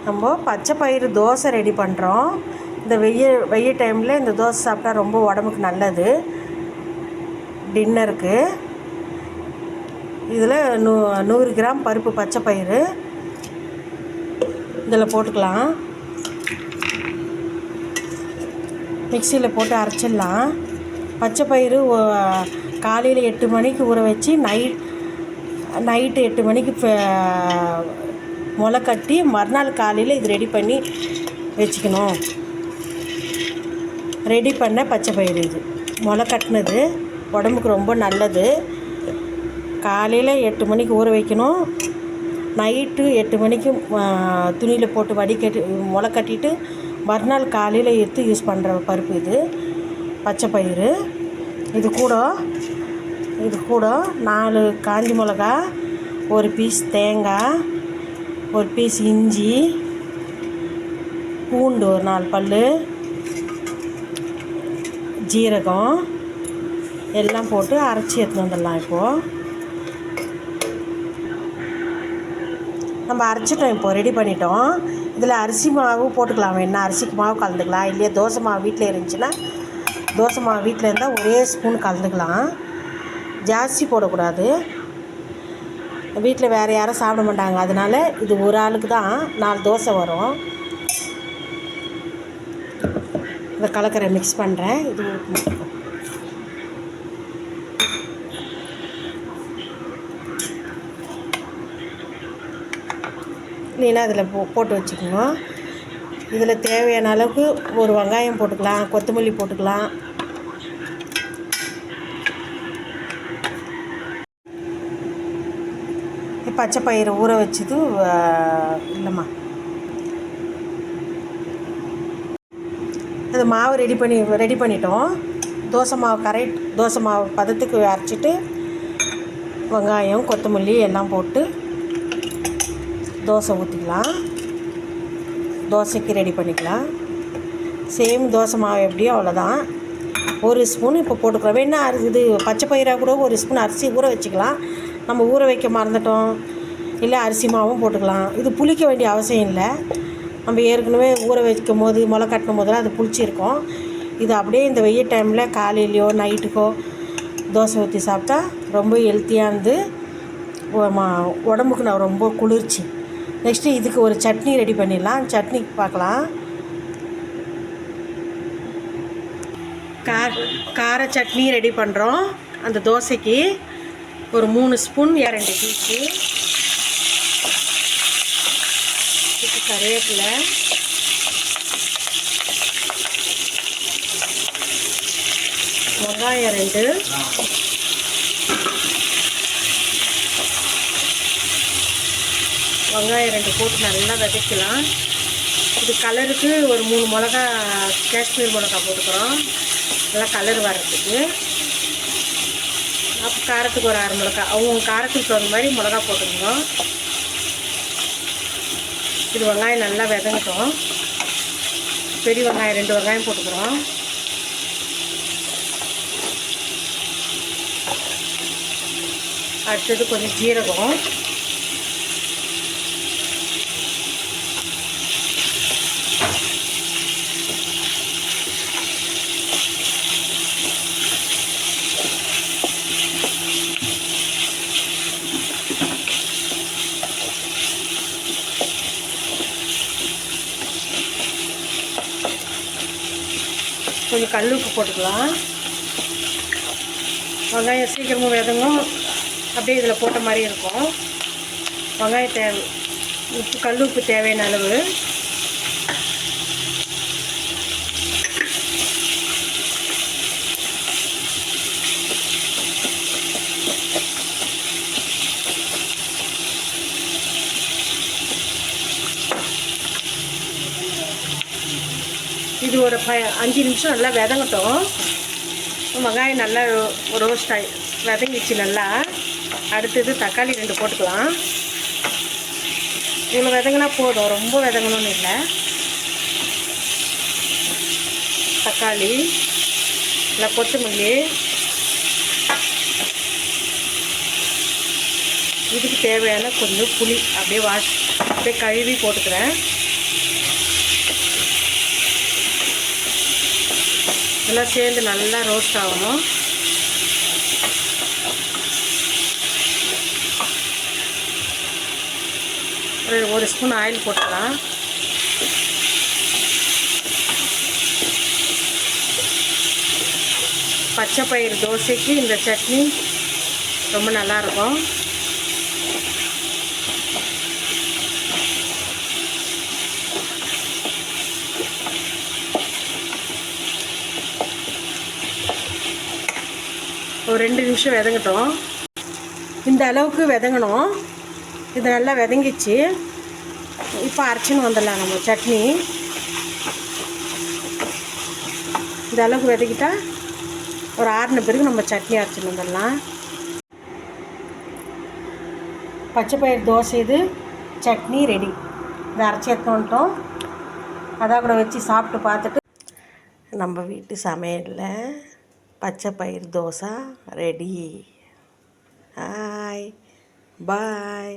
நம்ம பச்சை பயிறு தோசை ரெடி பண்ணுறோம். இந்த வெயில் டைமில் இந்த தோசை சாப்பிட்டா ரொம்ப உடம்புக்கு நல்லது. டின்னருக்கு இதில் 100 கிராம் பருப்பு பச்சை பயிறு இதில் போட்டுக்கலாம். மிக்சியில் போட்டு அரைச்சிடலாம். பச்சை பயிறு காலையில் 8 மணிக்கு ஊற வச்சு நைட்டு 8 மணிக்கு முளை கட்டி மறுநாள் காலையில் இது ரெடி பண்ணி வச்சுக்கணும். ரெடி பண்ண பச்சை பயிறு இது முளை கட்டினது உடம்புக்கு ரொம்ப நல்லது. காலையில் 8 மணிக்கு ஊற வைக்கணும். நைட்டு 8 மணிக்கு துணியில் போட்டு வடிகட்டி முளை கட்டிட்டு மறுநாள் காலையில் எடுத்து யூஸ் பண்ணுற பருப்பு இது பச்சை பயிறு. இது கூட 4 காஞ்ச மிளகா, ஒரு பீஸ் தேங்காய், ஒரு பீஸ் இஞ்சி, பூண்டு ஒரு 4 பல், ஜீரகம் எல்லாம் போட்டு அரைச்சி எடுத்துன்னு வந்துடலாம். இப்போது நம்ம அரைச்சிட்டோம், இப்போது ரெடி பண்ணிட்டோம். இதில் அரிசி மாவு போட்டுக்கலாம். வேணா அரிசிக்கு மாவு கலந்துக்கலாம். இல்லையா தோசை மாவு வீட்டில் இருந்துச்சுன்னா தோசை மாவு வீட்டில் இருந்தால் ஒரே ஸ்பூன் கலந்துக்கலாம். ஜாஸ்தி போடக்கூடாது. வீட்டில் வேறு யாரும் சாப்பிட மாட்டாங்க. அதனால் இது ஒரு ஆளுக்கு தான் 4 தோசை வரும். இதை கலக்கிற மிக்ஸ் பண்ணுறேன். இது இல்லைன்னா அதில் போட்டு வச்சுக்கணும். இதில் தேவையான அளவுக்கு ஒரு வெங்காயம் போட்டுக்கலாம், கொத்தமல்லி போட்டுக்கலாம். பச்சை பயிறு ஊற வச்சது இல்லைம்மா, அது மாவு ரெடி பண்ணிட்டோம். தோசை மாவு பதத்துக்கு அரைச்சிட்டு வெங்காயம் கொத்தமல்லி எல்லாம் போட்டு தோசை ஊற்றிக்கலாம். தோசைக்கு ரெடி பண்ணிக்கலாம். சேம் தோசை மாவு எப்படியோ அவ்வளோதான். 1 ஸ்பூன் இப்போ போட்டுக்கலாம். வேணா இது பச்சை பயிராக கூட 1 ஸ்பூன் அரிசி ஊற வச்சுக்கலாம். நம்ம ஊற வைக்க மறந்துட்டோம் இல்லை அரிசி மாவும் போட்டுக்கலாம். இது புளிக்க வேண்டிய அவசியம் இல்லை. நம்ம ஏற்கனவே ஊற வைக்கும் போது முளை கட்டின போதெல்லாம் அது புளிச்சிருக்கோம். இது அப்படியே இந்த வெயில் டைமில் காலையிலையோ நைட்டுக்கோ தோசை ஊற்றி சாப்பிட்டா ரொம்ப ஹெல்த்தியானது, உடம்புக்கு நான் ரொம்ப குளிர்ச்சி. நெக்ஸ்ட்டு இதுக்கு ஒரு சட்னி ரெடி பண்ணிடலாம். சட்னிக்கு பார்க்கலாம். கார சட்னி ரெடி பண்ணுறோம். அந்த தோசைக்கு ஒரு 3 ஸ்பூன் 2 பீஸு கருவேப்பிலை, வெங்காயம் 2, போட்டு நல்லா வதக்கலாம். இது கலருக்கு ஒரு 3 மிளகா காஷ்மீர் மிளகா போட்டுக்கிறோம், நல்லா கலர் வர்றதுக்கு. அப்போ காரத்துக்கு ஒரு 6 மிளகா, அவங்க காரத்துக்கு தகுந்த மாதிரி மிளகா போட்டுக்கணும். இது வெங்காயம் நல்லா வதங்கட்டும். பெரிய வெங்காயம் 2 வெங்காயம் போட்டுக்கிறோம். அடுத்தது கொஞ்சம் ஜீரகம், கொஞ்சம் கல் உப்பு போட்டுக்கலாம். வெங்காயம் சீக்கிரமாக வதங்கும், அப்படியே இதில் போட்ட மாதிரி இருக்கும். வெங்காயம் கல் உப்பு தேவையான அளவு. இது ஒரு 5 நிமிஷம் நல்லா வதங்கட்டும். வெங்காயம் நல்லா ரோஸ்ட் ஆகி வதங்கிச்சு நல்லா. அடுத்தது தக்காளி 2 போட்டுக்கலாம். இவ்வளோ வதங்கினா போதும், ரொம்ப வதங்கணும்னு இல்லை. தக்காளி, இல்லை கொத்தமல்லி, இதுக்கு தேவையான கொஞ்சம் புளி அப்படியே கழுவி போட்டுக்கிறேன். இதெல்லாம் சேர்ந்து நல்லா ரோஸ்ட் ஆகணும். ஒரு ஸ்பூன் ஆயில் போட்டுக்கலாம். பச்சை பயிறு தோசைக்கு இந்த சட்னி ரொம்ப நல்லாயிருக்கும். ஒரு 2 நிமிஷம் விதங்கட்டும். இந்த அளவுக்கு விதங்கணும். இது நல்லா விதங்கிச்சு. இப்போ அரைச்சின்னு வந்துடலாம் நம்ம சட்னி. இந்த அளவுக்கு விதக்கிட்டா ஒரு 6 பிறகு நம்ம சட்னி அரைச்சின்னு வந்துடலாம். பச்சை பயிறு தோசை இது சட்னி ரெடி. இதை அரைச்சி எடுத்து வந்துட்டோம். அதான் கூட வச்சு சாப்பிட்டு பார்த்துட்டு நம்ம வீட்டு சமையலில் பச்சை பயிறு தோசை ரெடி. Hi bye.